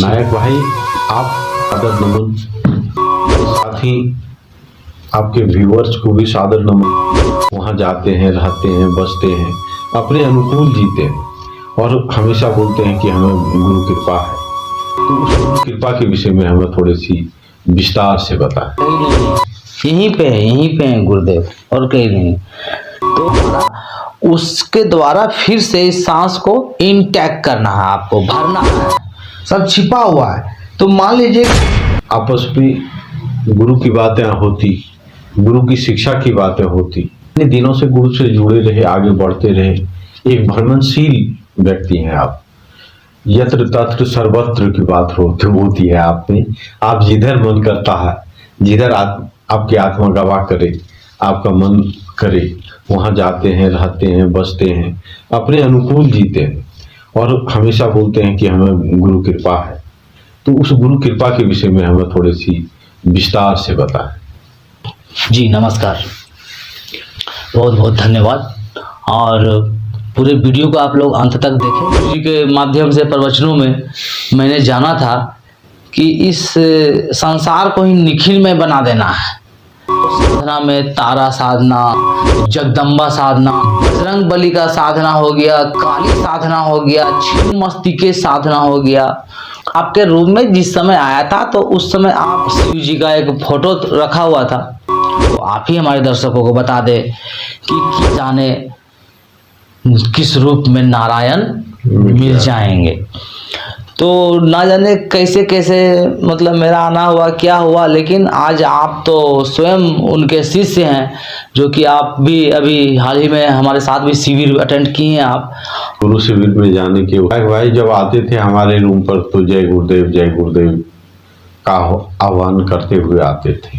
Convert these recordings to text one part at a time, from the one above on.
नायक भाई, आप सादर नमन, साथ ही आपके व्यूअर्स को भी सादर नमन। वहाँ जाते हैं, रहते हैं, बसते हैं, अपने अनुकूल जीते हैं और हमेशा बोलते हैं कि हमें गुरु कृपा है। तो उस गुरु कृपा के विषय में हमें थोड़ी सी विस्तार से बताएं। यहीं पे है गुरुदेव, और कहीं नहीं। तो उसके द्वारा फिर से इस सांस को इंटैक्ट करना है, आपको भरना है, सब छिपा हुआ है। तो मान लीजिए आपस में गुरु की बातें होती, गुरु की शिक्षा की बातें होती, इतने दिनों से गुरु से जुड़े रहे, आगे बढ़ते रहे, एक भ्रमणशील व्यक्ति हैं आप। यत्र तत्र सर्वत्र की बात होती है आप में। आप जिधर मन करता है, जिधर आपकी आत्मा गवाह करे, आपका मन करे, वहां जाते हैं, रहते हैं, बसते हैं, अपने अनुकूल जीते हैं और हमेशा बोलते हैं कि हमें गुरु कृपा है। तो उस गुरु कृपा के विषय में हमें थोड़ी सी विस्तार से बताएं। जी नमस्कार, बहुत बहुत धन्यवाद। और पूरे वीडियो को आप लोग अंत तक देखें। गुरु जी के माध्यम से प्रवचनों में मैंने जाना था कि इस संसार को ही निखिल में बना देना है। साधना में तारा साधना, जगदम्बा साधना, बजरंग बली का साधना हो गया, काली साधना हो गया, छिन्न मस्तिके साधना हो गया। आपके रूम में जिस समय आया था तो उस समय आप शिव जी का एक फोटो रखा हुआ था। तो आप ही हमारे दर्शकों को बता दे कि जाने किस रूप में नारायण मिल जाएंगे। तो ना जाने कैसे कैसे मतलब मेरा आना हुआ, क्या हुआ, लेकिन आज आप तो स्वयं उनके शिष्य हैं, जो कि आप भी अभी हाल ही में हमारे साथ भी शिविर अटेंड किए हैं। आप गुरु शिविर में जाने के भाई जब आते थे हमारे रूम पर तो जय गुरुदेव का आह्वान करते हुए आते थे।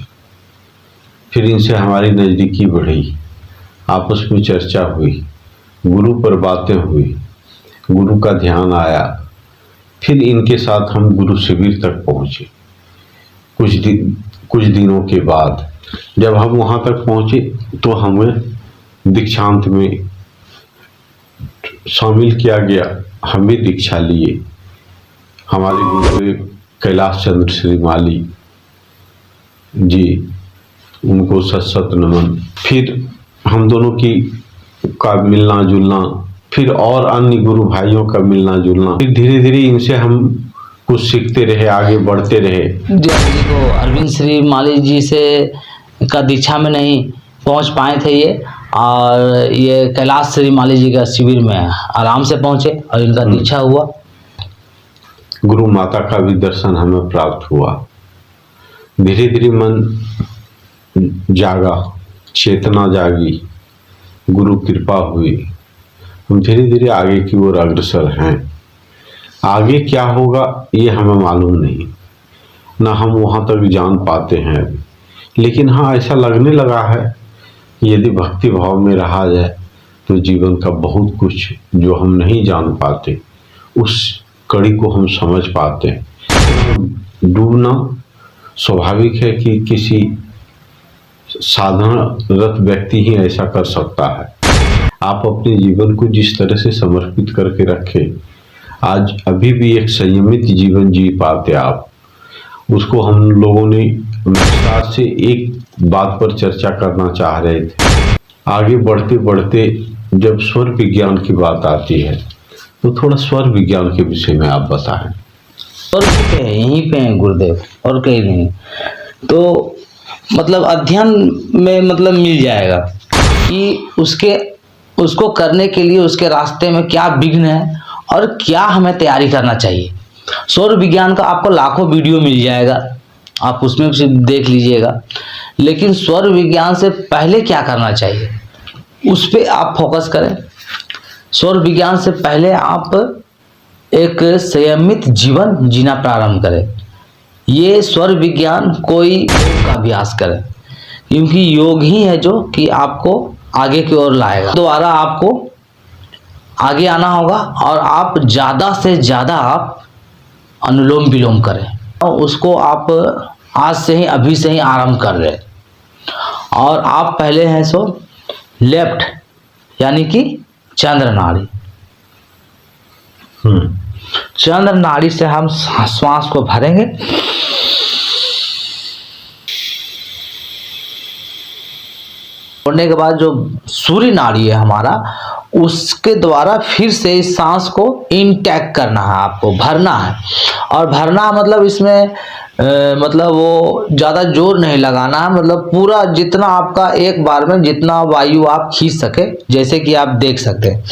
फिर इनसे हमारी नजदीकी बढ़ी, आपस में चर्चा हुई, गुरु पर बातें हुई, गुरु का ध्यान आया। फिर इनके साथ हम गुरु शिविर तक पहुंचे। कुछ दिनों के बाद जब हम वहां तक पहुंचे तो हमें दीक्षांत में शामिल किया गया। हम भी दीक्षा लिए। हमारे गुरुदेव कैलाश चंद्र श्री माली जी, उनको सत नमन। फिर हम दोनों की का मिलना जुलना, फिर और अन्य गुरु भाइयों का मिलना जुलना, फिर धीरे धीरे इनसे हम कुछ सीखते रहे, आगे बढ़ते रहे। जी को अरविंद श्री माली जी से का दीक्षा में नहीं पहुंच पाए थे ये, और ये कैलाश श्री माली जी का शिविर में आराम से पहुंचे और इनका दीक्षा हुआ। गुरु माता का भी दर्शन हमें प्राप्त हुआ। धीरे धीरे मन जागा, चेतना जागी, गुरु कृपा हुई। हम धीरे धीरे आगे की ओर अग्रसर हैं। आगे क्या होगा ये हमें मालूम नहीं, ना हम वहां तक जान पाते हैं अभी। लेकिन हाँ, ऐसा लगने लगा है कि यदि भक्ति भाव में रहा जाए तो जीवन का बहुत कुछ जो हम नहीं जान पाते उस कड़ी को हम समझ पाते हैं। डूबना स्वाभाविक है कि किसी साधनारत व्यक्ति ही ऐसा कर सकता है। आप अपने जीवन को जिस तरह से समर्पित करके रखे, आज अभी भी एक संयमित जीवन जी पाते आप, उसको हम लोगों ने विस्तार से एक बात पर चर्चा करना चाह रहे थे। आगे बढ़ते बढ़ते जब स्वर विज्ञान की बात आती है तो थोड़ा स्वर विज्ञान के विषय में आप बताएं। और यहीं पे है गुरुदेव, और कहीं नहीं। तो मतलब अध्ययन में मतलब मिल जाएगा कि उसको करने के लिए उसके रास्ते में क्या विघ्न है और क्या हमें तैयारी करना चाहिए। सौर विज्ञान का आपको लाखों वीडियो मिल जाएगा, आप उसमें भी देख लीजिएगा। लेकिन सौर विज्ञान से पहले क्या करना चाहिए उस पर आप फोकस करें। सौर विज्ञान से पहले आप एक संयमित जीवन जीना प्रारंभ करें। ये स्वर विज्ञान कोई योग का अभ्यास करें, क्योंकि योग ही है जो कि आपको आगे की ओर लाएगा। द्वारा आपको आगे आना होगा और आप ज़्यादा से ज़्यादा आप अनुलोम विलोम करें, और उसको आप आज से ही, अभी से ही आरंभ कर रहे। और आप पहले हैं सो लेफ्ट यानी कि चंद्र नाड़ी, चंद्र नाड़ी से हम श्वास को भरेंगे। छोड़ने के बाद जो सूर्य नाड़ी है हमारा, उसके द्वारा फिर से इस सांस को इनटेक करना है, आपको भरना है। और भरना मतलब इसमें मतलब वो ज़्यादा जोर नहीं लगाना है, मतलब पूरा जितना आपका एक बार में जितना वायु आप खींच सके, जैसे कि आप देख सकते हैं।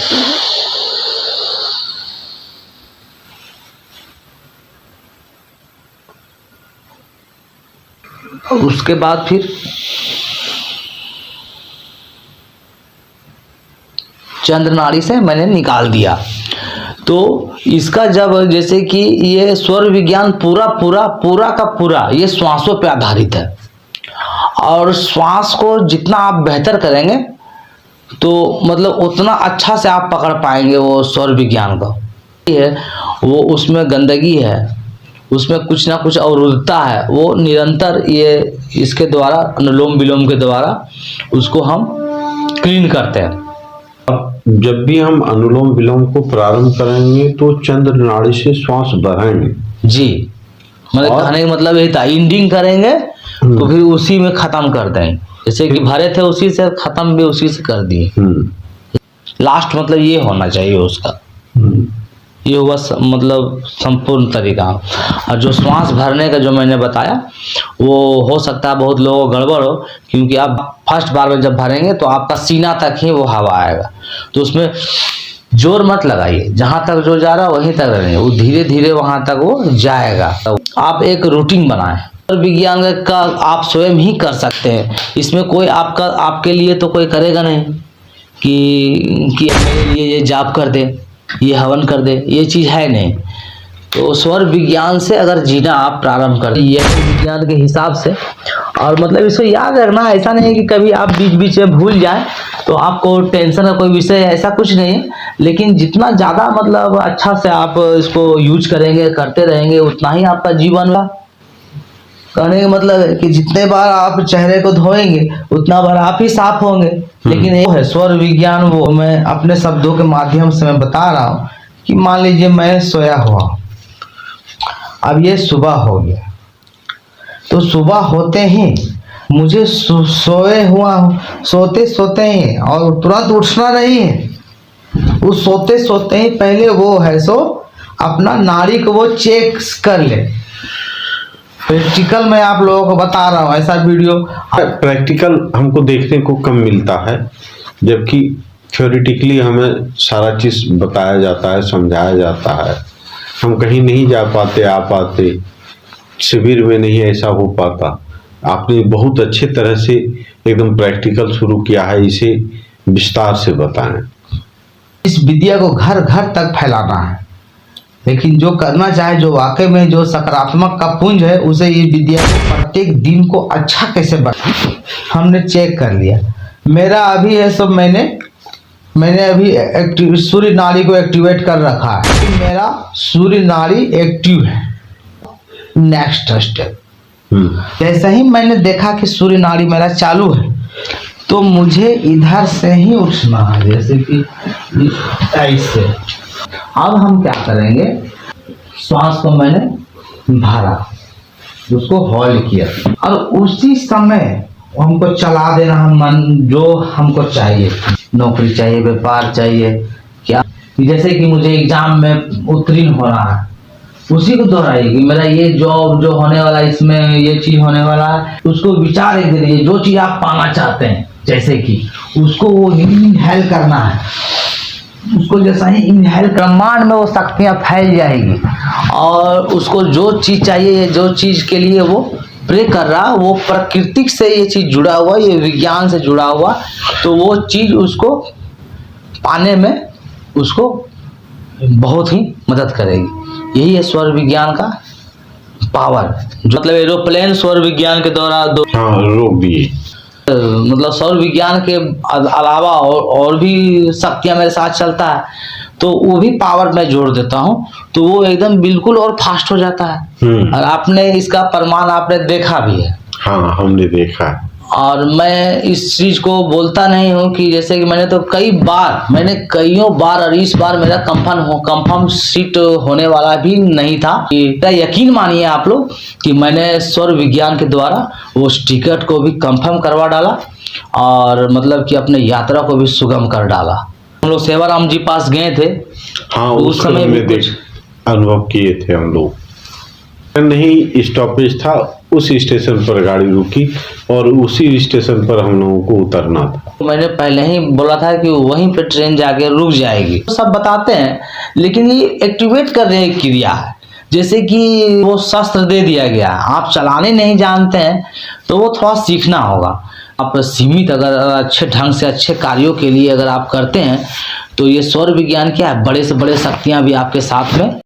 उसके बाद फिर चंद्र नाड़ी से मैंने निकाल दिया। तो इसका जब जैसे कि ये स्वर विज्ञान पूरा का पूरा ये श्वासों पे आधारित है, और श्वास को जितना आप बेहतर करेंगे तो मतलब उतना अच्छा से आप पकड़ पाएंगे वो स्वर विज्ञान को। है वो उसमें गंदगी है, उसमें कुछ ना कुछ अवरुद्धता है, वो निरंतर ये इसके द्वारा अनुलोम विलोम के द्वारा उसको हम क्लीन करते हैं। अब जब भी हम अनुलोम विलोम को प्रारंभ करेंगे तो चंद्र नाड़ी से श्वास भरेंगे जी, मतलब कहने का मतलब यही था, इंडिंग करेंगे तो फिर उसी में खत्म कर देंगे, जैसे कि भरे थे उसी से खत्म भी उसी से कर दिए। लास्ट मतलब ये होना चाहिए उसका, ये हुआ मतलब संपूर्ण तरीका। और जो श्वास भरने का जो मैंने बताया वो हो सकता है बहुत लोगों को गड़बड़ हो, क्योंकि आप फर्स्ट बार में जब भरेंगे तो आपका सीना तक ही वो हवा आएगा, तो उसमें जोर मत लगाइए, जहाँ तक जो जा रहा है वहीं तक रहेंगे, वो धीरे धीरे वहाँ तक वो जाएगा। तो आप एक रूटीन बनाएं। विज्ञान का आप स्वयं ही कर सकते हैं, इसमें कोई आपके लिए तो कोई करेगा नहीं कि मेरे लिए ये जाप कर दे, ये हवन कर दे, ये चीज़ है नहीं। तो स्वर विज्ञान से अगर जीना आप प्रारंभ कर ये विज्ञान के हिसाब से, और मतलब इसको याद रखना, ऐसा नहीं है कि कभी आप बीच बीच में भूल जाएं तो आपको टेंशन का कोई विषय है, ऐसा कुछ नहीं है। लेकिन जितना ज़्यादा मतलब अच्छा से आप इसको यूज करेंगे, करते रहेंगे, उतना ही आपका जीवन का कहने का मतलब है कि जितने बार आप चेहरे को धोएंगे उतना बार आप ही साफ होंगे। लेकिन ये है स्वर विज्ञान, वो मैं अपने शब्दों के माध्यम से मैं बता रहा हूँ कि मान लीजिए मैं सोया हुआ, अब ये सुबह हो गया, तो सुबह होते ही मुझे सोते सोते ही और तुरंत उठना नहीं है, उस सोते सोते ही पहले वो है सो अपना नाड़ी को वो चेक कर ले। प्रैक्टिकल मैं आप लोगों को बता रहा हूँ, ऐसा वीडियो प्रैक्टिकल हमको देखने को कम मिलता है, जबकि थ्योरेटिकली हमें सारा चीज बताया जाता है, समझाया जाता है। हम कहीं नहीं जा पाते, आ पाते, शिविर में नहीं ऐसा हो पाता। आपने बहुत अच्छे तरह से एकदम प्रैक्टिकल शुरू किया है, इसे विस्तार से बताएं। इस विद्या को घर घर तक फैलाना है, लेकिन जो करना चाहे, जो वाकई में जो सकारात्मक का पुंज है, उसे ये विद्या को प्रत्येक दिन को अच्छा कैसे बना, हमने चेक कर लिया। मेरा अभी है सब मैंने अभी सूर्य नाड़ी को एक्टिवेट कर रखा है, मेरा सूर्य नाड़ी एक्टिव है। नेक्स्ट स्टेप, जैसे ही मैंने देखा कि सूर्य नाड़ी मेरा चालू है, तो मुझे इधर से ही उठना है, जैसे कि इस साइड से। अब हम क्या करेंगे, श्वास को मैंने भरा, उसको होल्ड किया, और उसी समय हमको चला देना है मन जो हमको चाहिए, नौकरी चाहिए, व्यापार चाहिए, क्या जैसे कि मुझे एग्जाम में उत्तीर्ण होना है, उसी को दोहराइए कि मेरा ये जॉब जो होने वाला है, इसमें ये चीज होने वाला है, उसको विचार एक करिए, जो चीज आप पाना चाहते हैं, जैसे कि उसको वो इनहेल करना है, उसको जैसा ही इनहेल ब्रह्मांड में वो शक्तियाँ फैल जाएगी, और उसको जो चीज़ चाहिए, जो चीज़ के लिए वो प्रे कर रहा, वो प्रकृति से ये चीज़ जुड़ा हुआ, ये विज्ञान से जुड़ा हुआ, तो वो चीज़ उसको पाने में उसको बहुत ही मदद करेगी। यही है स्वर विज्ञान का पावर, जो मतलब एरोप्लेन स्वर विज्ञान के द्वारा रोक दिए। मतलब सौर विज्ञान के अलावा और भी शक्तियाँ मेरे साथ चलता है, तो वो भी पावर में जोड़ देता हूँ, तो वो एकदम बिल्कुल और फास्ट हो जाता है। और आपने इसका प्रमाण आपने देखा भी है। हाँ, हमने देखा है। और मैं इस चीज़ को बोलता नहीं हूँ कि जैसे कि मैंने कईयों बार और इस बार मेरा कंफर्म सीट होने वाला भी नहीं था। मेरा यकीन मानिए आप लोग कि मैंने सौर विज्ञान के द्वारा उस टिकट को भी कंफर्म करवा डाला और मतलब कि अपने यात्रा को भी सुगम कर डाला। हम लोग सेवाराम जी पास गए थे। हाँ, उस उस समय समय भी में कुछ अनुभव किए थे हम लोग। नहीं स्टॉपेज था, उस स्टेशन पर गाड़ी रुकी और उसी स्टेशन पर हम लोगों को उतरना था। मैंने पहले ही बोला था कि वहीं पे ट्रेन जाके रुक जाएगी। तो सब बताते हैं, लेकिन ये एक्टिवेट करने की क्रिया है। जैसे कि वो शस्त्र दे दिया गया, आप चलाने नहीं जानते हैं तो वो थोड़ा सीखना होगा। आप सीमित अगर अच्छे ढंग से अच्छे कार्यों के लिए अगर आप करते हैं तो ये सौर विज्ञान क्या है, बड़े से बड़े शक्तियाँ भी आपके साथ में